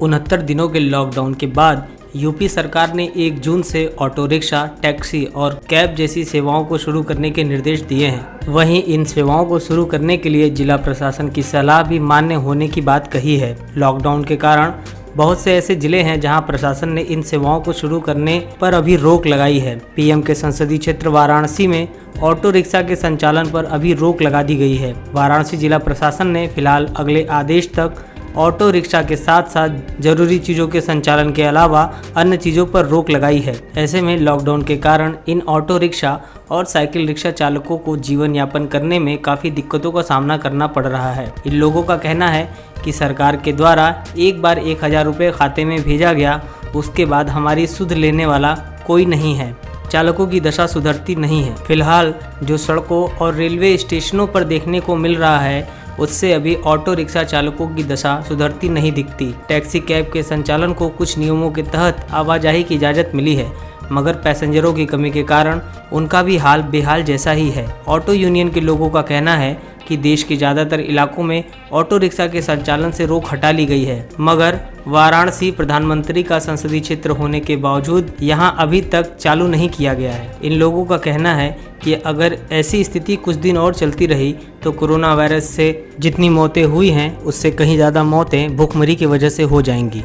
69 दिनों के लॉकडाउन के बाद यूपी सरकार ने 1 जून से ऑटो रिक्शा, टैक्सी और कैब जैसी सेवाओं को शुरू करने के निर्देश दिए हैं। वहीं इन सेवाओं को शुरू करने के लिए जिला प्रशासन की सलाह भी मान्य होने की बात कही है। लॉकडाउन के कारण बहुत से ऐसे जिले हैं जहां प्रशासन ने इन सेवाओं को शुरू करने पर अभी रोक लगाई है। पीएम के संसदीय क्षेत्र वाराणसी में ऑटो रिक्शा के संचालन पर अभी रोक लगा दी गई है। वाराणसी जिला प्रशासन ने फिलहाल अगले आदेश तक ऑटो रिक्शा के साथ साथ जरूरी चीज़ों के संचालन के अलावा अन्य चीज़ों पर रोक लगाई है। ऐसे में लॉकडाउन के कारण इन ऑटो रिक्शा और साइकिल रिक्शा चालकों को जीवन यापन करने में काफ़ी दिक्कतों का सामना करना पड़ रहा है। इन लोगों का कहना है कि सरकार के द्वारा एक बार 1000 रुपये खाते में भेजा गया, उसके बाद हमारी सुध लेने वाला कोई नहीं है। चालकों की दशा सुधरती नहीं है। फिलहाल जो सड़कों और रेलवे स्टेशनों पर देखने को मिल रहा है, उससे अभी ऑटो रिक्शा चालकों की दशा सुधरती नहीं दिखती। टैक्सी कैब के संचालन को कुछ नियमों के तहत आवाजाही की इजाज़त मिली है, मगर पैसेंजरों की कमी के कारण उनका भी हाल बेहाल जैसा ही है। ऑटो यूनियन के लोगों का कहना है कि देश के ज़्यादातर इलाकों में ऑटो रिक्शा के संचालन से रोक हटा ली गई है, मगर वाराणसी प्रधानमंत्री का संसदीय क्षेत्र होने के बावजूद यहां अभी तक चालू नहीं किया गया है। इन लोगों का कहना है कि अगर ऐसी स्थिति कुछ दिन और चलती रही तो कोरोना वायरस से जितनी मौतें हुई हैं उससे कहीं ज़्यादा मौतें भूखमरी की वजह से हो जाएंगी।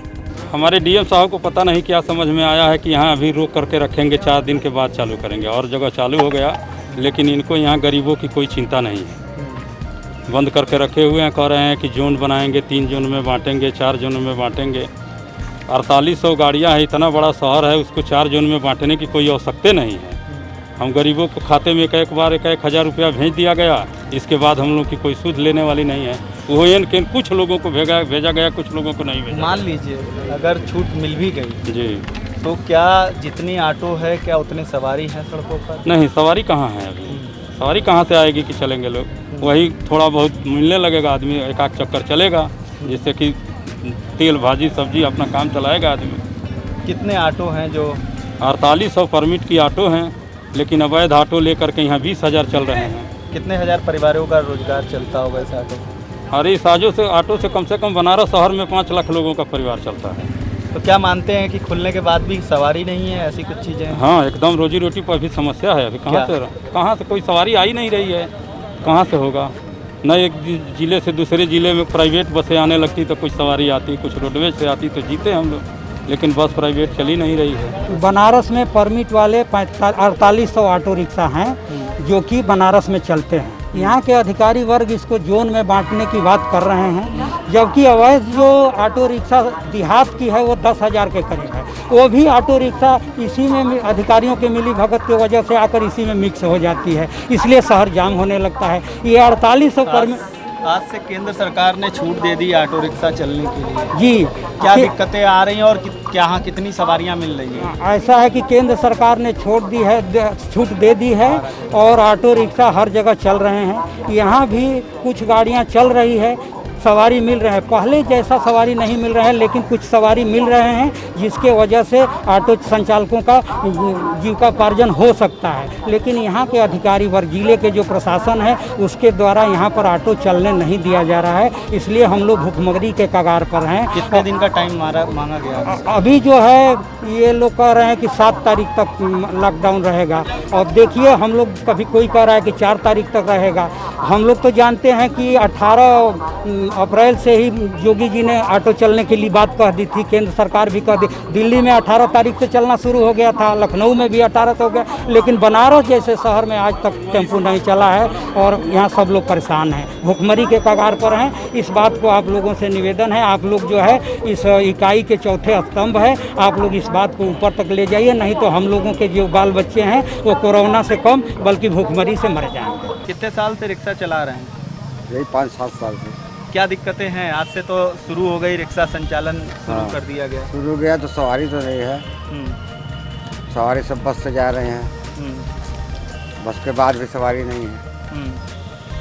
हमारे डीएम साहब को पता नहीं क्या समझ में आया है कि यहाँ अभी रोक करके रखेंगे, 4 दिन के बाद चालू करेंगे। और जगह चालू हो गया, लेकिन इनको यहाँ गरीबों की कोई चिंता नहीं है। बंद करके रखे हुए हैं, कह रहे हैं कि जोन बनाएंगे, 3 जोन में बांटेंगे, 4 जोन में बांटेंगे। 4800 गाड़ियाँ हैं, इतना बड़ा शहर है, उसको 4 जोन में बांटने की कोई आवश्यकता नहीं है। हम गरीबों के खाते में एक बार 1000 रुपया भेज दिया गया, इसके बाद हम लोग की कोई सूद लेने वाली नहीं है। वो इनके कुछ लोगों को भेजा गया, कुछ लोगों को नहीं भेजा। मान लीजिए अगर छूट मिल भी गई जी, तो क्या जितनी ऑटो है क्या उतनी सवारी है सड़कों पर? नहीं, सवारी कहाँ है अभी। सवारी कहाँ से आएगी कि चलेंगे लोग। वही थोड़ा बहुत मिलने लगेगा, आदमी एक आध चक्कर चलेगा, जिससे कि तेल भाजी सब्जी अपना काम चलाएगा आदमी। कितने ऑटो हैं जो? 4800 परमिट की ऑटो हैं, लेकिन अवैध ऑटो लेकर के यहाँ 20,000 चल रहे हैं। कितने हजार परिवारों का रोजगार चलता होगा इस ऑटो? अरे इस ऑटो से कम बनारस शहर में 5 लाख लोगों का परिवार चलता है। तो क्या मानते हैं कि खुलने के बाद भी सवारी नहीं है, ऐसी कुछ चीज़ें? हाँ, एकदम रोजी रोटी पर भी समस्या है। अभी कहाँ से कोई सवारी आ ही नहीं रही है, कहाँ से होगा। न एक ज़िले से दूसरे ज़िले में प्राइवेट बसें आने लगती तो कुछ सवारी आती, कुछ रोडवेज से आती तो जीते हम लोग, लेकिन बस प्राइवेट चली नहीं रही है। बनारस में परमिट वाले 4800 ऑटो रिक्शा हैं जो कि बनारस में चलते हैं। यहाँ के अधिकारी वर्ग इसको जोन में बांटने की बात कर रहे हैं, जबकि अवैध जो ऑटो रिक्शा देहात की है वो 10,000 के करीब है। वो भी ऑटो रिक्शा इसी में अधिकारियों के मिली भगत की वजह से आकर इसी में मिक्स हो जाती है, इसलिए शहर जाम होने लगता है। ये 4800 परमिट आज से केंद्र सरकार ने छूट दे दी ऑटो रिक्शा चलने के लिए। जी, क्या दिक्कतें आ रही हैं और यहाँ कितनी सवारियाँ मिल रही हैं? ऐसा है कि केंद्र सरकार ने छूट दे दी है और ऑटो रिक्शा हर जगह चल रहे हैं। यहाँ भी कुछ गाड़ियाँ चल रही है, सवारी मिल रहे हैं। पहले जैसा सवारी नहीं मिल रहा है, लेकिन कुछ सवारी मिल रहे हैं, जिसके वजह से ऑटो संचालकों का जीविकोपार्जन हो सकता है। लेकिन यहाँ के अधिकारी वर्ग, जिले के जो प्रशासन है, उसके द्वारा यहाँ पर ऑटो चलने नहीं दिया जा रहा है, इसलिए हम लोग भुखमरी के कगार पर हैं। कितने दिन का टाइम मांगा गया? अभी जो है ये लोग कह रहे हैं कि 7 तारीख तक लॉकडाउन रहेगा, और देखिए हम लोग कभी कोई कह रहा है कि 4 तारीख तक रहेगा। हम लोग तो जानते हैं कि 18 अप्रैल से ही योगी जी ने ऑटो चलने के लिए बात कह दी थी, केंद्र सरकार भी कह दी। दिल्ली में 18 तारीख से चलना शुरू हो गया था, लखनऊ में भी 18 हो गया, लेकिन बनारस जैसे शहर में आज तक टेम्पो नहीं चला है और यहाँ सब लोग परेशान हैं, भुखमरी के कगार पर हैं। इस बात को आप लोगों से निवेदन है, आप लोग जो है इस इकाई के चौथे स्तंभ है, आप लोग इस बात को ऊपर तक ले जाइए, नहीं तो हम लोगों के जो बाल बच्चे हैं वो कोरोना से कम बल्कि भुखमरी से मर जाएंगे। कितने साल से रिक्शा चला रहे हैं? यही 5-7 साल से। क्या दिक्कतें हैं? आज से तो शुरू हो गई, रिक्शा संचालन शुरू कर दिया गया। शुरू गया तो सवारी तो नहीं है, सवारी सब बस से जा रहे हैं, बस के बाद भी सवारी नहीं है,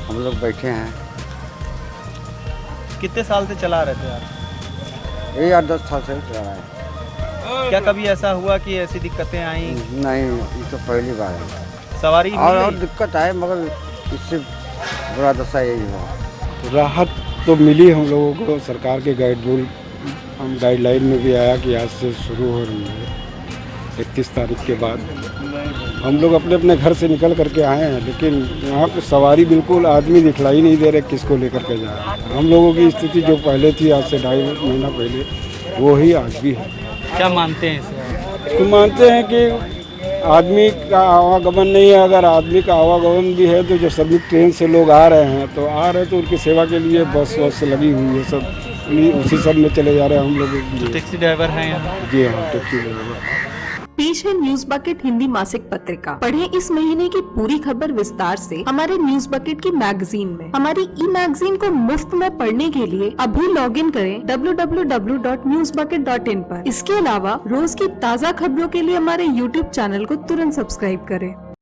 हम लोग बैठे हैं। कितने साल से चला रहे थे आप? यही 8-10 साल से चला रहे हैं। क्या कभी ऐसा हुआ कि ऐसी दिक्कतें आई? नहीं, ये तो पहली बार है। सवारी और दिक्कत आए, मगर इससे बुरा दशा यही हुआ। राहत तो मिली हम लोगों को सरकार के गाइड रूल हम गाइडलाइन में भी आया कि आज से शुरू हो रही है 31 तारीख के बाद। हम लोग अपने अपने घर से निकल करके आए हैं, लेकिन यहाँ पे सवारी बिल्कुल आदमी दिखलाई नहीं दे रहे किसको लेकर के जा रहे हैं। हम लोगों की स्थिति जो पहले थी आज से 2.5 महीना पहले वो ही आज भी है। क्या मानते हैं इसे? इसको मानते हैं कि आदमी का आवागमन नहीं है, अगर आदमी का आवागमन भी है तो जो सभी ट्रेन से लोग आ रहे हैं तो उनकी सेवा के लिए बस वस लगी हुई है, सब उसी सब में चले जा रहे हैं हम लोग। टैक्सी ड्राइवर हैं यहाँ? जी हाँ, टैक्सी ड्राइवर। पेश है न्यूज बकेट हिंदी मासिक पत्रिका। पढ़ें इस महीने की पूरी खबर विस्तार से हमारे न्यूज बकेट की मैगजीन में। हमारी ई मैगजीन को मुफ्त में पढ़ने के लिए अभी लॉगिन करें www.newsbucket.in पर। इसके अलावा रोज की ताज़ा खबरों के लिए हमारे YouTube चैनल को तुरंत सब्सक्राइब करें।